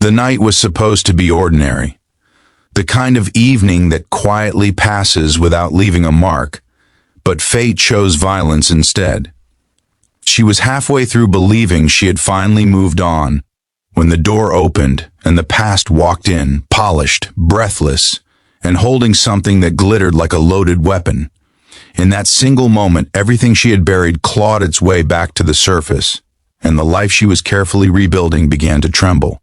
The night was supposed to be ordinary, the kind of evening that quietly passes without leaving a mark, but fate chose violence instead. She was halfway through believing she had finally moved on when the door opened and the past walked in, polished, breathless, and holding something that glittered like a loaded weapon. In that single moment, everything she had buried clawed its way back to the surface, and the life she was carefully rebuilding began to tremble.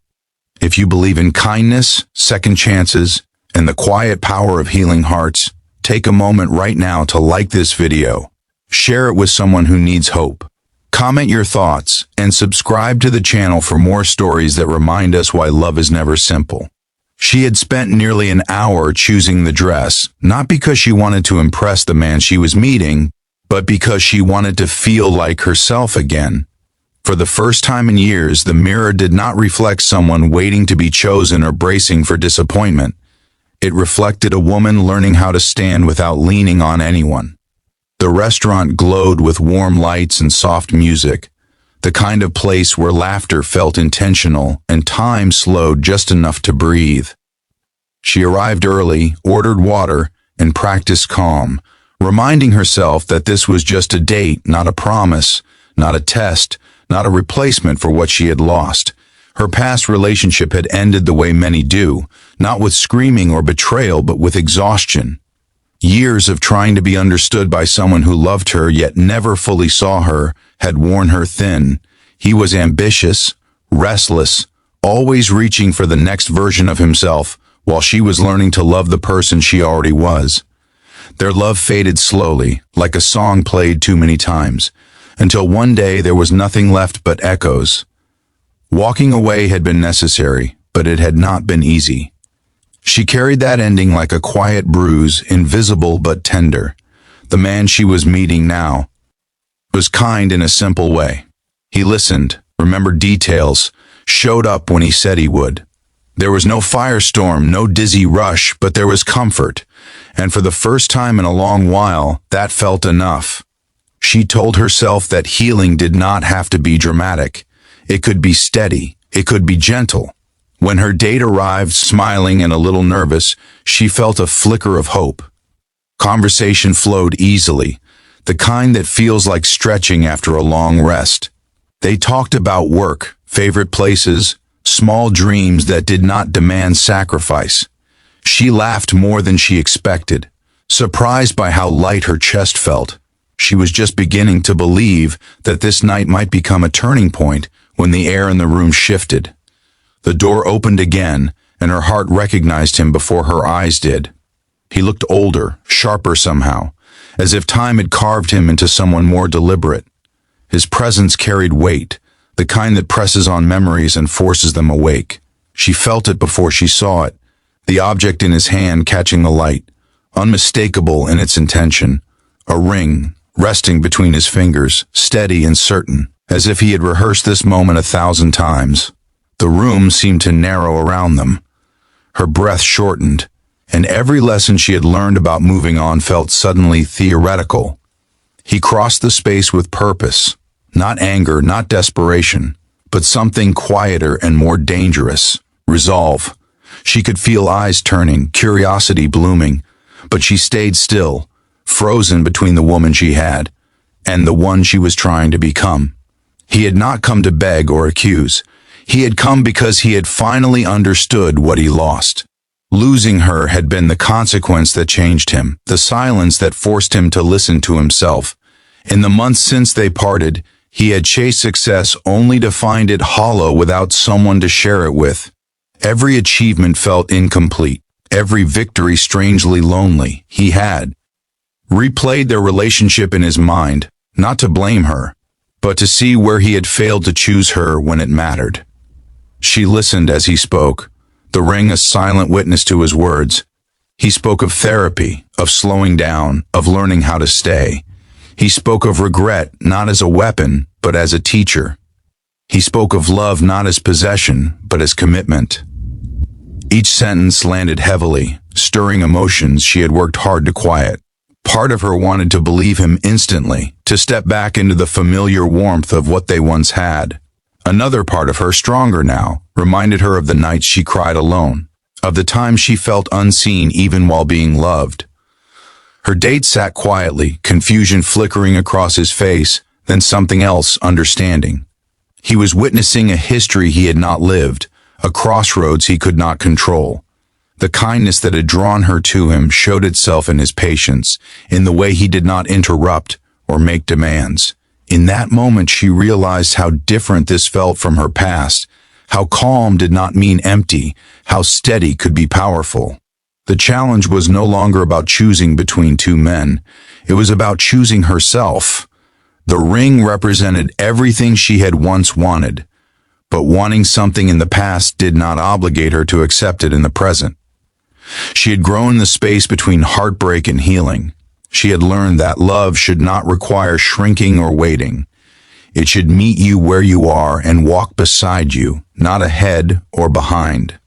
If you believe in kindness, second chances, and the quiet power of healing hearts, take a moment right now to like this video, share it with someone who needs hope, comment your thoughts, and subscribe to the channel for more stories that remind us why love is never simple. She had spent nearly an hour choosing the dress, not because she wanted to impress the man she was meeting, but because she wanted to feel like herself again. For the first time in years, the mirror did not reflect someone waiting to be chosen or bracing for disappointment. It reflected a woman learning how to stand without leaning on anyone. The restaurant glowed with warm lights and soft music, the kind of place where laughter felt intentional and time slowed just enough to breathe. She arrived early, ordered water, and practiced calm, reminding herself that this was just a date, not a promise, not a test, not a replacement for what she had lost. Her past relationship had ended the way many do, not with screaming or betrayal, but with exhaustion. Years of trying to be understood by someone who loved her yet never fully saw her had worn her thin. He was ambitious, restless, always reaching for the next version of himself, while she was learning to love the person she already was. Their love faded slowly, like a song played too many times, until one day there was nothing left but echoes. Walking away had been necessary, but it had not been easy. She carried that ending like a quiet bruise, invisible but tender. The man she was meeting now was kind in a simple way. He listened, remembered details, showed up when he said he would. There was no firestorm, no dizzy rush, but there was comfort, and for the first time in a long while, that felt enough. She told herself that healing did not have to be dramatic. It could be steady. It could be gentle. When her date arrived, smiling and a little nervous, she felt a flicker of hope. Conversation flowed easily, the kind that feels like stretching after a long rest. They talked about work, favorite places, small dreams that did not demand sacrifice. She laughed more than she expected, surprised by how light her chest felt. She was just beginning to believe that this night might become a turning point when the air in the room shifted. The door opened again, and her heart recognized him before her eyes did. He looked older, sharper somehow, as if time had carved him into someone more deliberate. His presence carried weight, the kind that presses on memories and forces them awake. She felt it before she saw it, the object in his hand catching the light, unmistakable in its intention, a ring resting between his fingers, steady and certain, as if he had rehearsed this moment 1,000 times. The room seemed to narrow around them. Her breath shortened, and every lesson she had learned about moving on felt suddenly theoretical. He crossed the space with purpose, not anger, not desperation, but something quieter and more dangerous, resolve. She could feel eyes turning, curiosity blooming, but she stayed still, frozen between the woman she had and the one she was trying to become. He had not come to beg or accuse. He had come because he had finally understood what he lost. Losing her had been the consequence that changed him, the silence that forced him to listen to himself. In the months since they parted, he had chased success only to find it hollow without someone to share it with. Every achievement felt incomplete, every victory strangely lonely. He had replayed their relationship in his mind, not to blame her, but to see where he had failed to choose her when it mattered. She listened as he spoke, the ring a silent witness to his words. He spoke of therapy, of slowing down, of learning how to stay. He spoke of regret not as a weapon, but as a teacher. He spoke of love not as possession, but as commitment. Each sentence landed heavily, stirring emotions she had worked hard to quiet. Part of her wanted to believe him instantly, to step back into the familiar warmth of what they once had. Another part of her, stronger now, reminded her of the nights she cried alone, of the times she felt unseen even while being loved. Her date sat quietly, confusion flickering across his face, then something else, understanding. He was witnessing a history he had not lived, a crossroads he could not control. The kindness that had drawn her to him showed itself in his patience, in the way he did not interrupt or make demands. In that moment she realized how different this felt from her past, how calm did not mean empty, how steady could be powerful. The challenge was no longer about choosing between two men. It was about choosing herself. The ring represented everything she had once wanted, but wanting something in the past did not obligate her to accept it in the present. She had grown the space between heartbreak and healing. She had learned that love should not require shrinking or waiting. It should meet you where you are and walk beside you, not ahead or behind.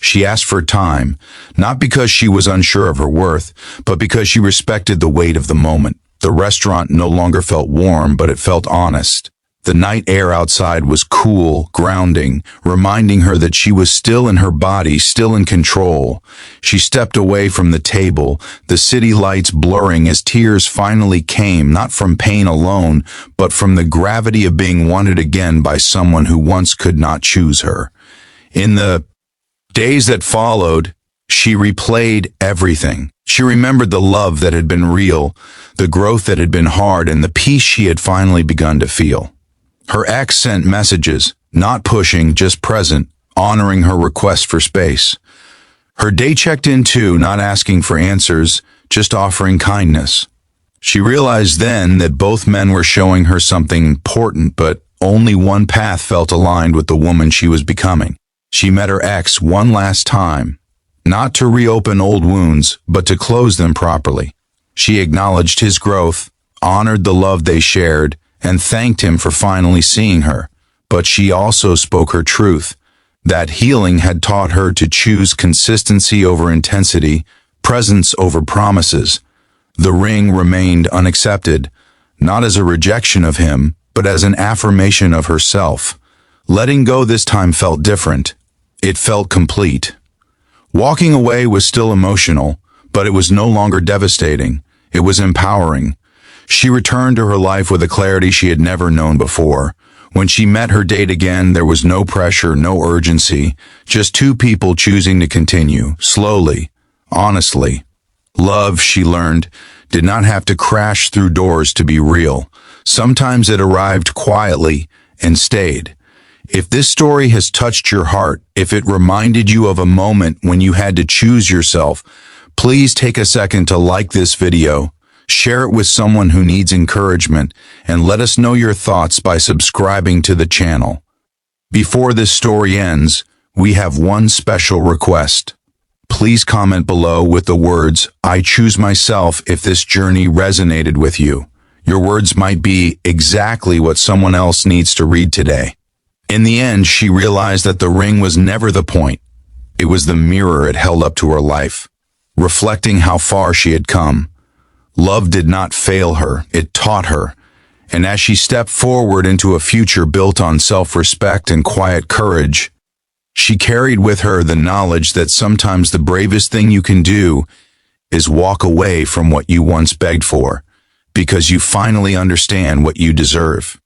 She asked for time, not because she was unsure of her worth, but because she respected the weight of the moment. The restaurant no longer felt warm, but it felt honest. The night air outside was cool, grounding, reminding her that she was still in her body, still in control. She stepped away from the table, the city lights blurring as tears finally came, not from pain alone, but from the gravity of being wanted again by someone who once could not choose her. In the days that followed, she replayed everything. She remembered the love that had been real, the growth that had been hard, and the peace she had finally begun to feel. Her ex sent messages, not pushing, just present, honoring her request for space. Her day checked in too, not asking for answers, just offering kindness. She realized then that both men were showing her something important, but only one path felt aligned with the woman she was becoming. She met her ex one last time, not to reopen old wounds, but to close them properly. She acknowledged his growth, honored the love they shared, and thanked him for finally seeing her. But she also spoke her truth. That healing had taught her to choose consistency over intensity, presence over promises. The ring remained unaccepted, not as a rejection of him, but as an affirmation of herself. Letting go this time felt different. It felt complete. Walking away was still emotional, but it was no longer devastating. It was empowering. She returned to her life with a clarity she had never known before. When she met her date again, there was no pressure, no urgency, just two people choosing to continue, slowly, honestly. Love, she learned, did not have to crash through doors to be real. Sometimes it arrived quietly and stayed. If this story has touched your heart, if it reminded you of a moment when you had to choose yourself, please take a second to like this video, share it with someone who needs encouragement, and let us know your thoughts by subscribing to the channel. Before this story ends, we have one special request. Please comment below with the words, "I choose myself," if this journey resonated with you. Your words might be exactly what someone else needs to read today. In the end, she realized that the ring was never the point. It was the mirror it held up to her life, reflecting how far she had come. Love did not fail her, it taught her. And as she stepped forward into a future built on self-respect and quiet courage, she carried with her the knowledge that sometimes the bravest thing you can do is walk away from what you once begged for, because you finally understand what you deserve.